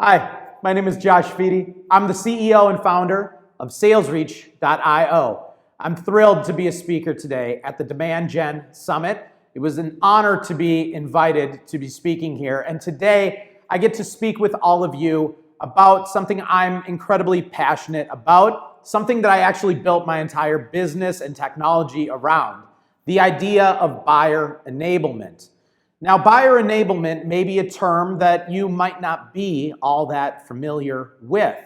Hi, my name is Josh Fedie. I'm the CEO and founder of SalesReach.io. I'm thrilled to be a speaker today at the Demand Gen Summit. It was an honor to be invited to be speaking here. And today I get to speak with all of you about something I'm incredibly passionate about, something that I actually built my entire business and technology around, the idea of buyer enablement. Now, buyer enablement may be a term that you might not be all that familiar with.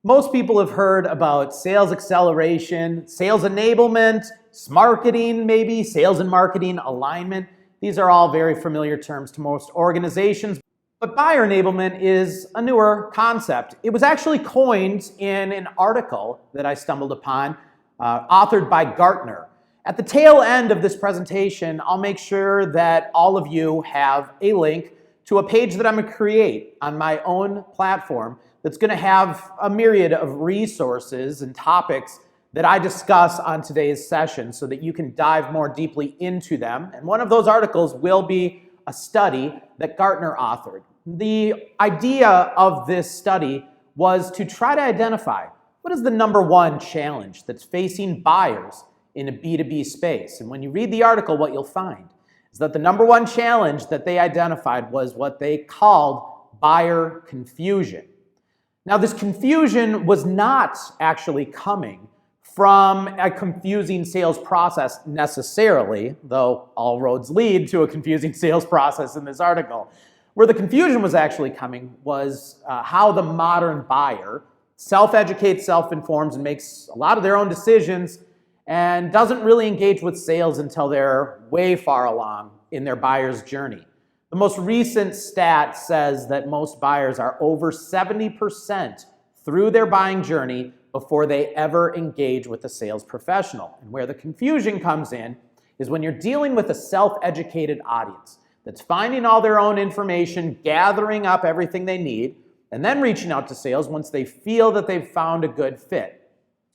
Most people have heard about sales acceleration, sales enablement, marketing maybe, sales and marketing alignment. These are all very familiar terms to most organizations. But buyer enablement is a newer concept. It was actually coined in an article that I stumbled upon, authored by Gartner. At the tail end of this presentation, I'll make sure that all of you have a link to a page that I'm going to create on my own platform that's going to have a myriad of resources and topics that I discuss on today's session so that you can dive more deeply into them. And one of those articles will be a study that Gartner authored. The idea of this study was to try to identify what is the number one challenge that's facing buyers in a B2B space. And when you read the article, what you'll find is that the number one challenge that they identified was what they called buyer confusion. Now, this confusion was not actually coming from a confusing sales process necessarily, though all roads lead to a confusing sales process in this article. Where the confusion was actually coming was how the modern buyer self-educates, self-informs, and makes a lot of their own decisions and doesn't really engage with sales until they're way far along in their buyer's journey. The most recent stat says that most buyers are over 70% through their buying journey before they ever engage with a sales professional. And where the confusion comes in is when you're dealing with a self-educated audience that's finding all their own information, gathering up everything they need, and then reaching out to sales once they feel that they've found a good fit.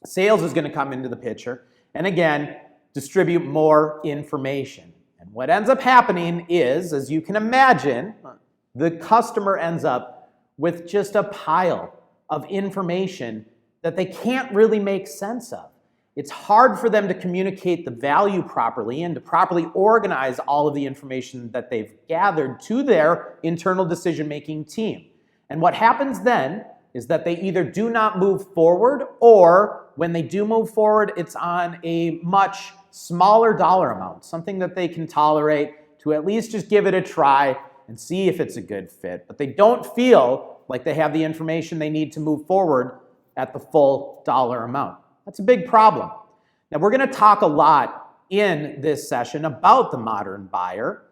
Sales is going to come into the picture and again, distribute more information. And what ends up happening is, as you can imagine, the customer ends up with just a pile of information that they can't really make sense of. It's hard for them to communicate the value properly and to properly organize all of the information that they've gathered to their internal decision-making team. And what happens then is that they either do not move forward, or when they do move forward, it's on a much smaller dollar amount, something that they can tolerate to at least just give it a try and see if it's a good fit. But they don't feel like they have the information they need to move forward at the full dollar amount. That's a big problem. Now, we're going to talk a lot in this session about the modern buyer.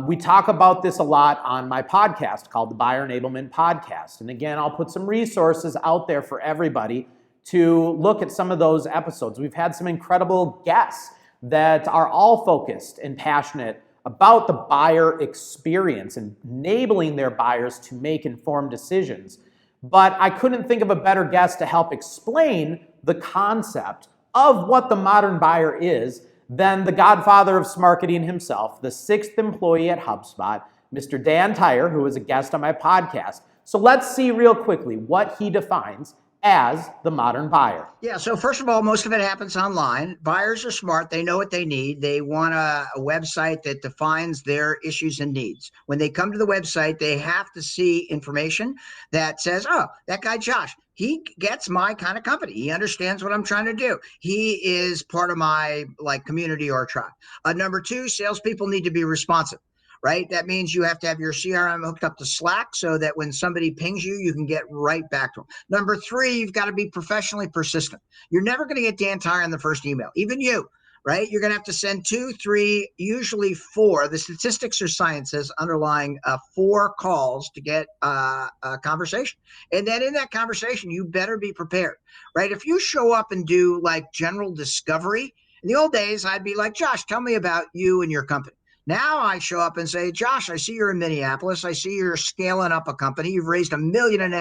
We talk about this a lot on my podcast called the Buyer Enablement Podcast. And again, I'll put some resources out there for everybody to look at some of those episodes. We've had some incredible guests that are all focused and passionate about the buyer experience and enabling their buyers to make informed decisions. But I couldn't think of a better guest to help explain the concept of what the modern buyer is than the godfather of marketing himself, the sixth employee at HubSpot, Mr. Dan Tyre, who is a guest on my podcast. So let's see real quickly what he defines as the modern buyer. Yeah, so first of all, most of it happens online. Buyers are smart. They know what they need. They want a website that defines their issues and needs. When they come to the website, they have to see information that says, oh, that guy Josh, he gets my kind of company. He understands what I'm trying to do. He is part of my community or tribe. Number two, salespeople need to be responsive. Right? That means you have to have your CRM hooked up to Slack so that when somebody pings you, you can get right back to them. Number three, you've got to be professionally persistent. You're never going to get Dan Tyre in the first email, even you, right? You're going to have to send 2, 3, usually 4. The statistics or sciences underlying 4 calls to get a conversation. And then in that conversation, you better be prepared, right? If you show up and do general discovery, in the old days, I'd be like, Josh, tell me about you and your company. Now I show up and say, Josh, I see you're in Minneapolis. I see you're scaling up a company. You've raised $1.5 million.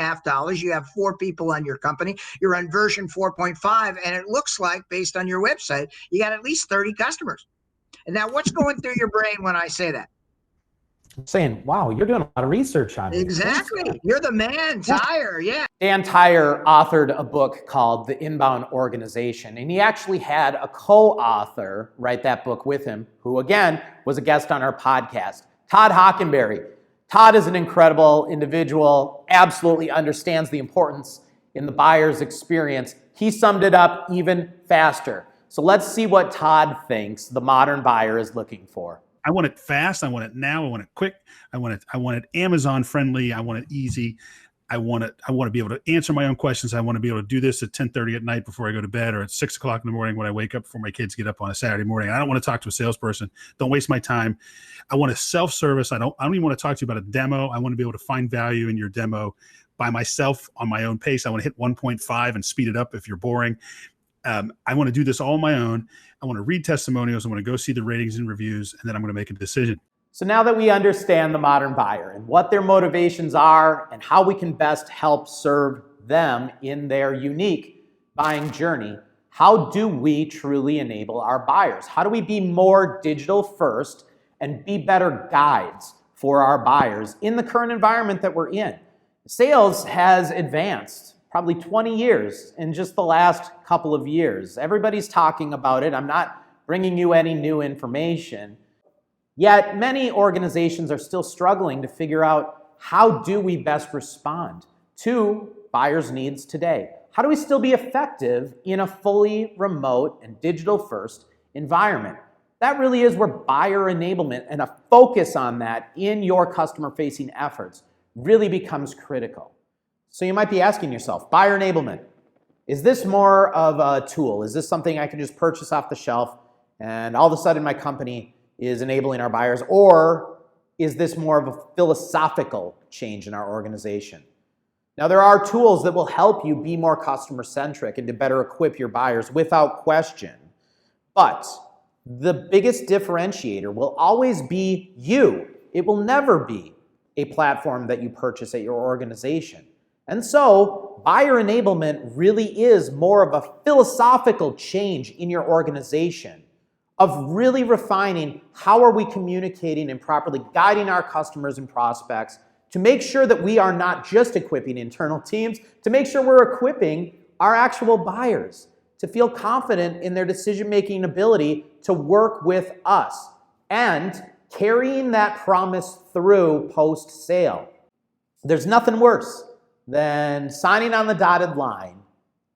You have 4 people on your company. You're on version 4.5. And it looks like, based on your website, you got at least 30 customers. And now what's going through your brain when I say that? Saying, wow, you're doing a lot of research on me. Exactly. You're the man, Tyre. Yeah. Dan Tyre authored a book called The Inbound Organization, and he actually had a co-author write that book with him, who again was a guest on our podcast, Todd Hockenberry. Todd is an incredible individual, absolutely understands the importance in the buyer's experience. He summed it up even faster. So let's see what Todd thinks the modern buyer is looking for. I want it fast. I want it now. I want it quick. I want it Amazon friendly. I want it easy. I want to be able to answer my own questions. I want to be able to do this at 10:30 at night before I go to bed, or at 6 o'clock in the morning when I wake up before my kids get up on a Saturday morning. I don't want to talk to a salesperson. Don't waste my time. I want a self-service. I don't even want to talk to you about a demo. I want to be able to find value in your demo by myself on my own pace. I want to hit 1.5 and speed it up if you're boring. I want to do this all on my own. I want to read testimonials. I want to go see the ratings and reviews, and then I'm going to make a decision. So now that we understand the modern buyer and what their motivations are and how we can best help serve them in their unique buying journey, how do we truly enable our buyers? How do we be more digital first and be better guides for our buyers in the current environment that we're in? Sales has advanced probably 20 years in just the last couple of years. Everybody's talking about it. I'm not bringing you any new information. Yet many organizations are still struggling to figure out, how do we best respond to buyers' needs today? How do we still be effective in a fully remote and digital first environment? That really is where buyer enablement and a focus on that in your customer facing efforts really becomes critical. So you might be asking yourself, buyer enablement, is this more of a tool? Is this something I can just purchase off the shelf and all of a sudden my company is enabling our buyers? Or is this more of a philosophical change in our organization? Now, there are tools that will help you be more customer-centric and to better equip your buyers without question. But the biggest differentiator will always be you. It will never be a platform that you purchase at your organization. And so, buyer enablement really is more of a philosophical change in your organization, of really refining how are we communicating and properly guiding our customers and prospects to make sure that we are not just equipping internal teams, to make sure we're equipping our actual buyers to feel confident in their decision-making ability to work with us and carrying that promise through post-sale. There's nothing worse than signing on the dotted line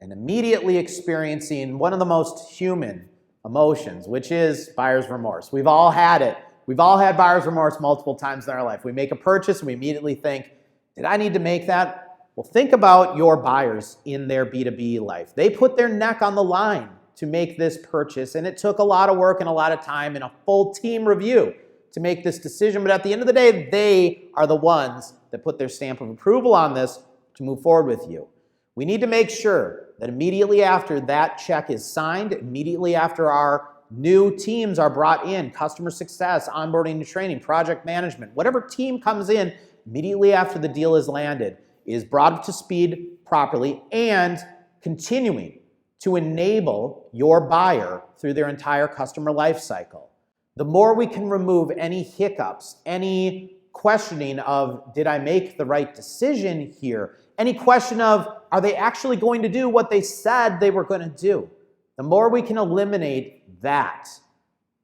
and immediately experiencing one of the most human emotions, which is buyer's remorse. We've all had it. We've all had buyer's remorse multiple times in our life. We make a purchase and we immediately think, did I need to make that? Well, think about your buyers in their B2B life. They put their neck on the line to make this purchase, and it took a lot of work and a lot of time and a full team review to make this decision. But at the end of the day, they are the ones that put their stamp of approval on this to move forward with you. We need to make sure that immediately after that check is signed, immediately after our new teams are brought in, customer success, onboarding and training, project management, whatever team comes in, immediately after the deal is landed, is brought up to speed properly and continuing to enable your buyer through their entire customer life cycle. The more we can remove any hiccups, any questioning of, did I make the right decision here? Any question of, are they actually going to do what they said they were going to do? The more we can eliminate that,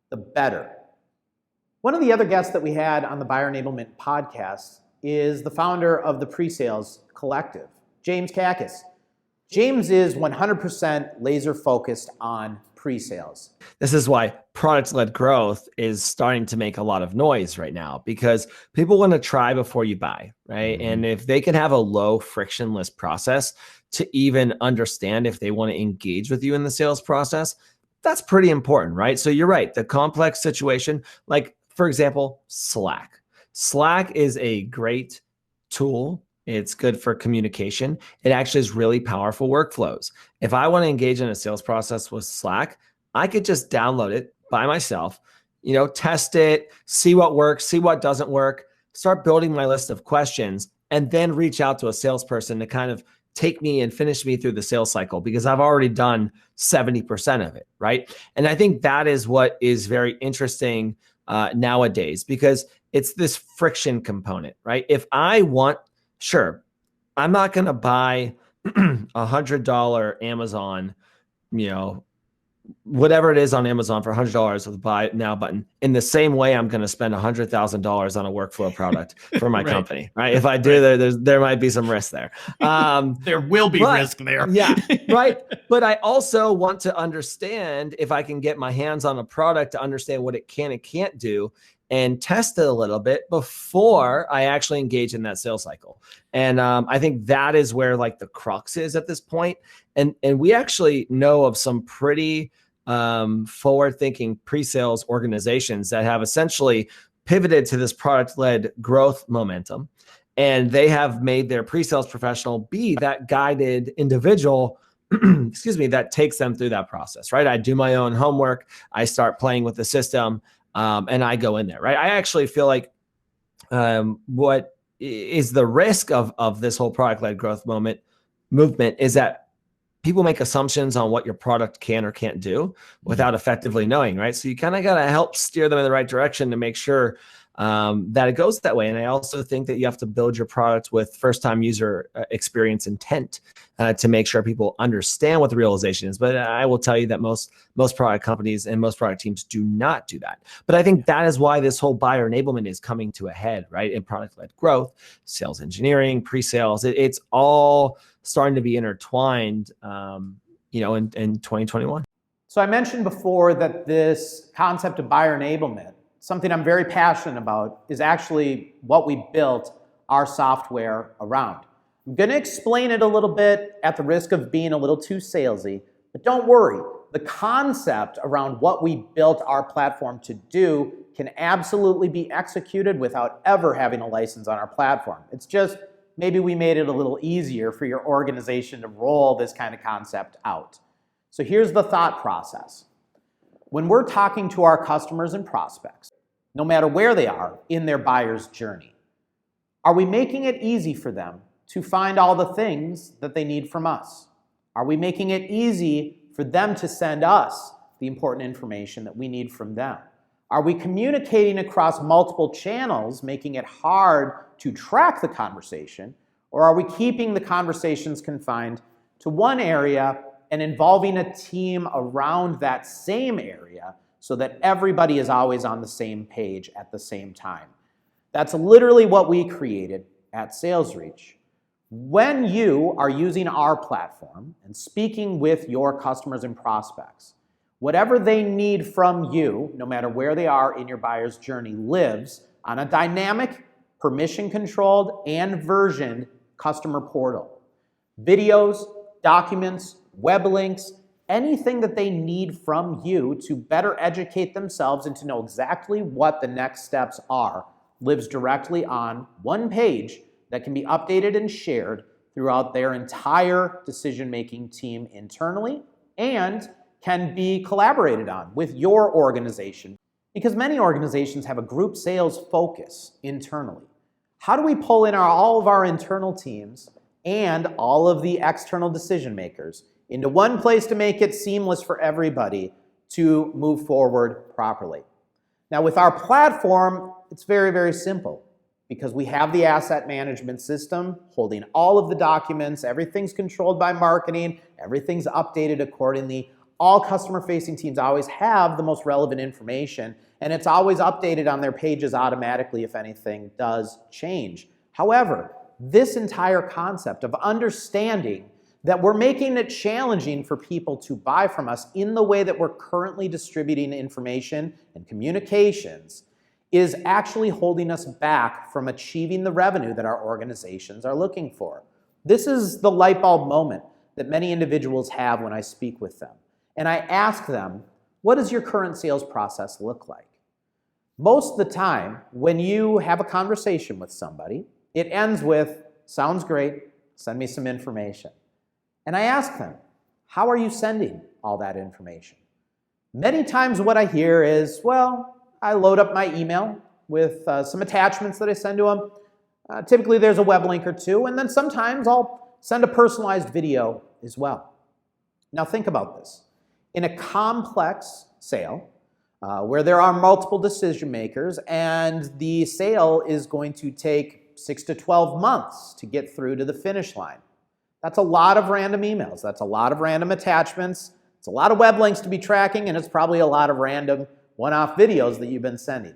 the better. One of the other guests that we had on the Buyer Enablement podcast is the founder of the Pre-Sales Collective, James Kakis. James is 100% laser focused on pre-sales. This is why product-led growth is starting to make a lot of noise right now, because people want to try before you buy, right? And if they can have a low frictionless process to even understand if they want to engage with you in the sales process, that's pretty important, right? So you're right. The complex situation, like for example, Slack. Slack is a great tool. It's good for communication. It actually is really powerful workflows. If I want to engage in a sales process with Slack, I could just download it by myself, test it, see what works, see what doesn't work, start building my list of questions, and then reach out to a salesperson to kind of take me and finish me through the sales cycle, because I've already done 70% of it, right? And I think that is what is very interesting nowadays, because it's this friction component, right? If I want, sure, I'm not going to buy $100 Amazon, whatever it is on Amazon for $100 with the buy now button. In the same way, I'm going to spend $100,000 on a workflow product for my company, right? If I do, there might be some risk there. There will be risk there. Yeah, right. But I also want to understand, if I can get my hands on a product, to understand what it can and can't do and test it a little bit before I actually engage in that sales cycle. And I think that is where like the crux is at this point. And we actually know of some pretty forward-thinking pre-sales organizations that have essentially pivoted to this product-led growth momentum. And they have made their pre-sales professional be that guided individual, that takes them through that process, right? I do my own homework. I start playing with the system. And I go in there, right? I actually feel like what is the risk of this whole product-led growth movement is that people make assumptions on what your product can or can't do without effectively knowing, right? So you kind of got to help steer them in the right direction to make sure that it goes that way. And I also think that you have to build your product with first-time user experience intent to make sure people understand what the realization is. But I will tell you that most product companies and most product teams do not do that. But I think that is why this whole buyer enablement is coming to a head, right? In product-led growth, sales engineering, pre-sales, it's all starting to be intertwined, in 2021. So I mentioned before that this concept of buyer enablement, something I'm very passionate about, is actually what we built our software around. I'm going to explain it a little bit at the risk of being a little too salesy, but don't worry. The concept around what we built our platform to do can absolutely be executed without ever having a license on our platform. It's just maybe we made it a little easier for your organization to roll this kind of concept out. So here's the thought process. When we're talking to our customers and prospects, no matter where they are in their buyer's journey, are we making it easy for them to find all the things that they need from us? Are we making it easy for them to send us the important information that we need from them? Are we communicating across multiple channels, making it hard to track the conversation? Or are we keeping the conversations confined to one area and involving a team around that same area so that everybody is always on the same page at the same time? That's literally what we created at SalesReach. When you are using our platform and speaking with your customers and prospects, whatever they need from you, no matter where they are in your buyer's journey, lives on a dynamic, permission-controlled, and versioned customer portal. Videos, documents, web links, anything that they need from you to better educate themselves and to know exactly what the next steps are lives directly on one page that can be updated and shared throughout their entire decision-making team internally and can be collaborated on with your organization, because many organizations have a group sales focus internally. How do we pull in all of our internal teams and all of the external decision makers into one place to make it seamless for everybody to move forward properly? Now, with our platform, it's very, very simple, because we have the asset management system holding all of the documents, everything's controlled by marketing, everything's updated accordingly. All customer-facing teams always have the most relevant information, and it's always updated on their pages automatically if anything does change. However, this entire concept of understanding that we're making it challenging for people to buy from us in the way that we're currently distributing information and communications is actually holding us back from achieving the revenue that our organizations are looking for. This is the light bulb moment that many individuals have when I speak with them. And I ask them, what does your current sales process look like? Most of the time, when you have a conversation with somebody, it ends with, sounds great, send me some information. And I ask them, how are you sending all that information? Many times what I hear is, well, I load up my email with some attachments that I send to them. Typically there's a web link or two, and then sometimes I'll send a personalized video as well. Now think about this. In a complex sale, where there are multiple decision makers and the sale is going to take 6 to 12 months to get through to the finish line. That's a lot of random emails. That's a lot of random attachments. It's a lot of web links to be tracking, and it's probably a lot of random one-off videos that you've been sending.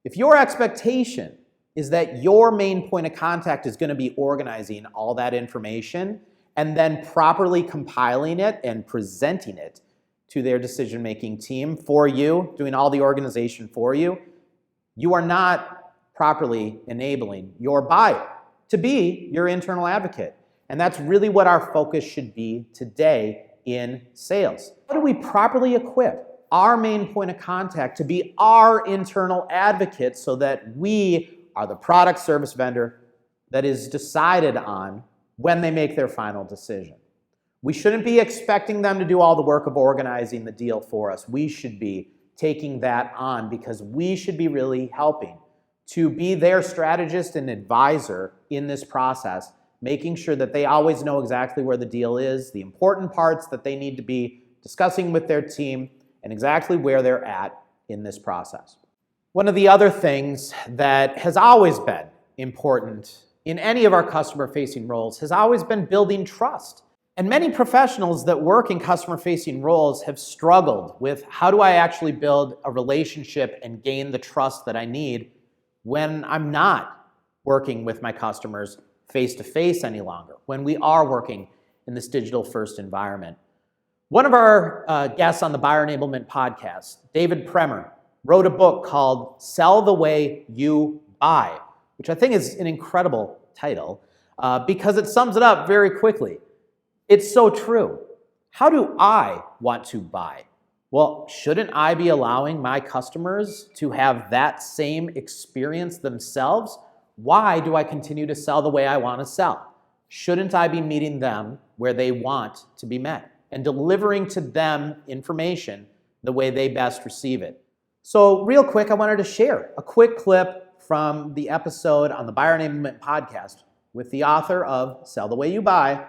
If your expectation is that your main point of contact is going to be organizing all that information and then properly compiling it and presenting it to their decision-making team for you, doing all the organization for you, you are not properly enabling your buyer to be your internal advocate. And that's really what our focus should be today in sales. How do we properly equip our main point of contact to be our internal advocate so that we are the product service vendor that is decided on when they make their final decision? We shouldn't be expecting them to do all the work of organizing the deal for us. We should be taking that on because we should be really helping to be their strategist and advisor in this process, making sure that they always know exactly where the deal is, the important parts that they need to be discussing with their team, and exactly where they're at in this process. One of the other things that has always been important in any of our customer-facing roles has always been building trust. And many professionals that work in customer-facing roles have struggled with how do I actually build a relationship and gain the trust that I need when I'm not working with my customers face-to-face any longer, when we are working in this digital-first environment. One of our guests on the Buyer Enablement podcast, David Premer, wrote a book called Sell the Way You Buy, which I think is an incredible title because it sums it up very quickly. It's so true. How do I want to buy? Well, shouldn't I be allowing my customers to have that same experience themselves? Why do I continue to sell the way I want to sell? Shouldn't I be meeting them where they want to be met and delivering to them information the way they best receive it? So real quick, I wanted to share a quick clip from the episode on the Buyer Enablement podcast with the author of Sell the Way You Buy,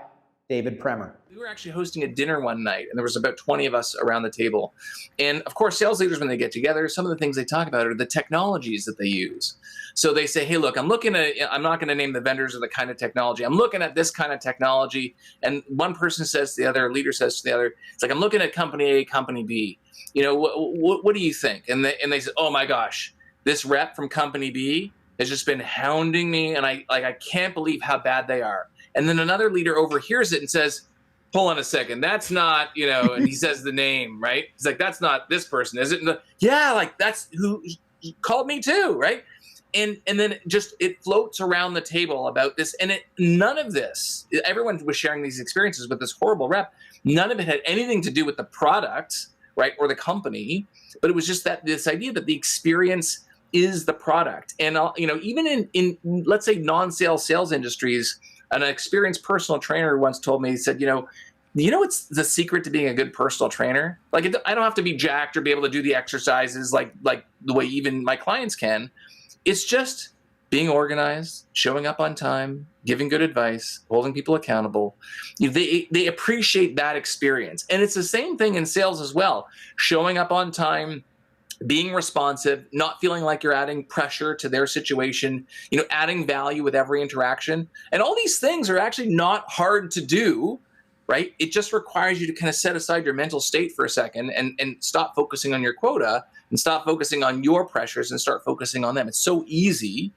David Premer. We were actually hosting a dinner one night, and there was about 20 of us around the table. And of course, sales leaders, when they get together, some of the things they talk about are the technologies that they use. So they say, hey, look, I'm not going to name the vendors or the kind of technology. I'm looking at this kind of technology. And one person says to the other, a leader says to the other, it's like, I'm looking at company A, company B. What do you think? And they say, oh my gosh, this rep from company B has just been hounding me, and I can't believe how bad they are. And then another leader overhears it and says, hold on a second, that's not, and he says the name, right? He's like, that's not this person, is it? And that's who called me too, right? And then just it floats around the table about this. And none of this, everyone was sharing these experiences with this horrible rep. None of it had anything to do with the product, right, or the company, but it was just this idea that the experience is the product. And even in let's say non-sales sales industries, an experienced personal trainer once told me, he said, what's the secret to being a good personal trainer? Like, I don't have to be jacked or be able to do the exercises like the way even my clients can. It's just being organized, showing up on time, giving good advice, holding people accountable. They appreciate that experience. And it's the same thing in sales as well. Showing up on time, being responsive, not feeling like you're adding pressure to their situation, adding value with every interaction. And all these things are actually not hard to do, right? It just requires you to kind of set aside your mental state for a second and stop focusing on your quota and stop focusing on your pressures and start focusing on them. It's so easy,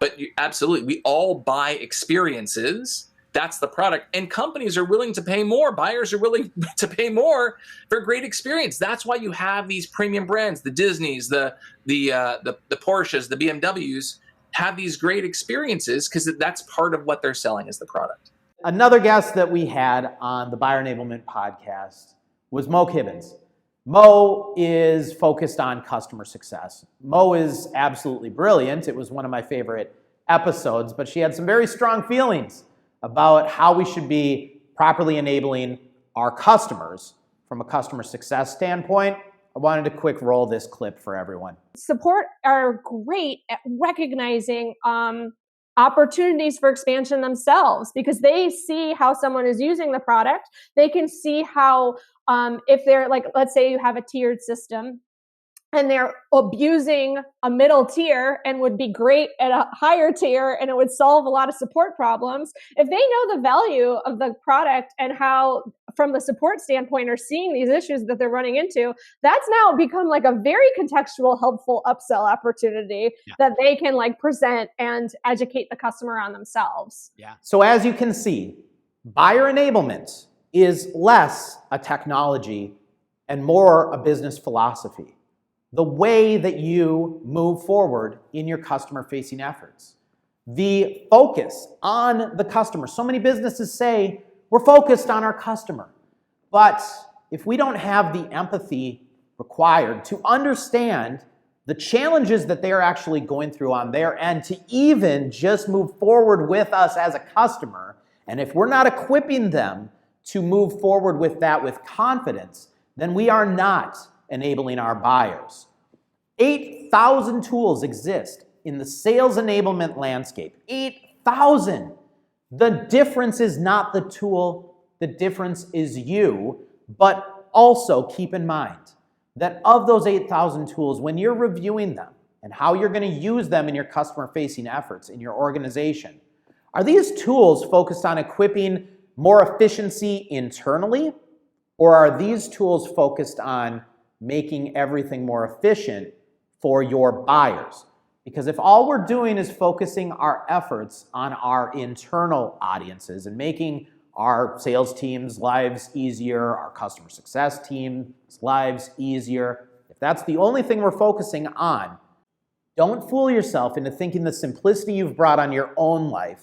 but absolutely, we all buy experiences. That's the product. And companies are willing to pay more. Buyers are willing to pay more for a great experience. That's why you have these premium brands, the Disneys, the Porsches, the BMWs, have these great experiences because that's part of what they're selling is the product. Another guest that we had on the Buyer Enablement podcast was Mo Kibbins. Mo is focused on customer success. Mo is absolutely brilliant. It was one of my favorite episodes, but she had some very strong feelings about how we should be properly enabling our customers from a customer success standpoint. I wanted to quick roll this clip for everyone. Support are great at recognizing opportunities for expansion themselves because they see how someone is using the product. They can see how, if they're like, let's say you have a tiered system and they're abusing a middle tier and would be great at a higher tier and it would solve a lot of support problems. If they know the value of the product and how, from the support standpoint, are seeing these issues that they're running into, that's now become like a very contextual, helpful upsell opportunity that they can like present and educate the customer on themselves. Yeah. So as you can see, buyer enablement is less a technology and more a business philosophy. The way that you move forward in your customer-facing efforts. The focus on the customer. So many businesses say, we're focused on our customer. But if we don't have the empathy required to understand the challenges that they're actually going through on their end to even just move forward with us as a customer, and if we're not equipping them to move forward with that with confidence, then we are not enabling our buyers. 8,000 tools exist in the sales enablement landscape. 8,000. The difference is not the tool, the difference is you, but also keep in mind that of those 8,000 tools, when you're reviewing them and how you're going to use them in your customer-facing efforts in your organization, are these tools focused on equipping more efficiency internally, or are these tools focused on making everything more efficient for your buyers? Because if all we're doing is focusing our efforts on our internal audiences and making our sales team's lives easier, our customer success team's lives easier, if that's the only thing we're focusing on, don't fool yourself into thinking the simplicity you've brought on your own life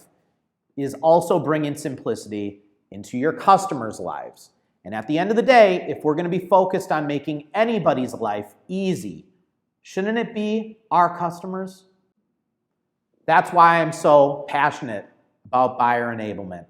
is also bringing simplicity into your customers' lives. And at the end of the day, if we're going to be focused on making anybody's life easy, shouldn't it be our customers? That's why I'm so passionate about buyer enablement.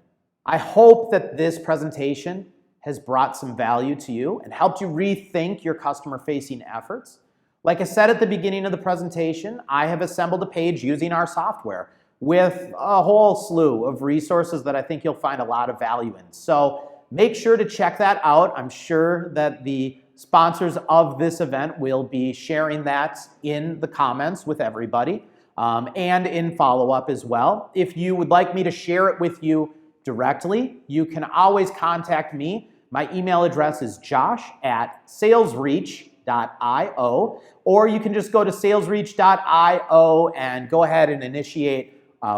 I hope that this presentation has brought some value to you and helped you rethink your customer-facing efforts. Like I said at the beginning of the presentation, I have assembled a page using our software with a whole slew of resources that I think you'll find a lot of value in. So make sure to check that out. I'm sure that the sponsors of this event will be sharing that in the comments with everybody and in follow-up as well. If you would like me to share it with you directly, you can always contact me. My email address is josh@salesreach.io, or you can just go to salesreach.io and go ahead and initiate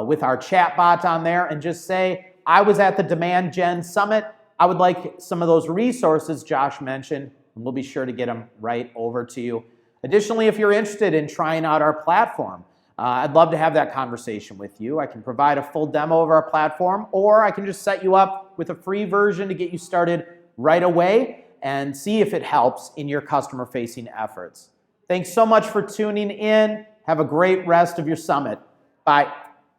with our chat bot on there and just say, I was at the Demand Gen Summit. I would like some of those resources Josh mentioned, and we'll be sure to get them right over to you. Additionally, if you're interested in trying out our platform, I'd love to have that conversation with you. I can provide a full demo of our platform, or I can just set you up with a free version to get you started right away and see if it helps in your customer-facing efforts. Thanks so much for tuning in. Have a great rest of your summit. Bye.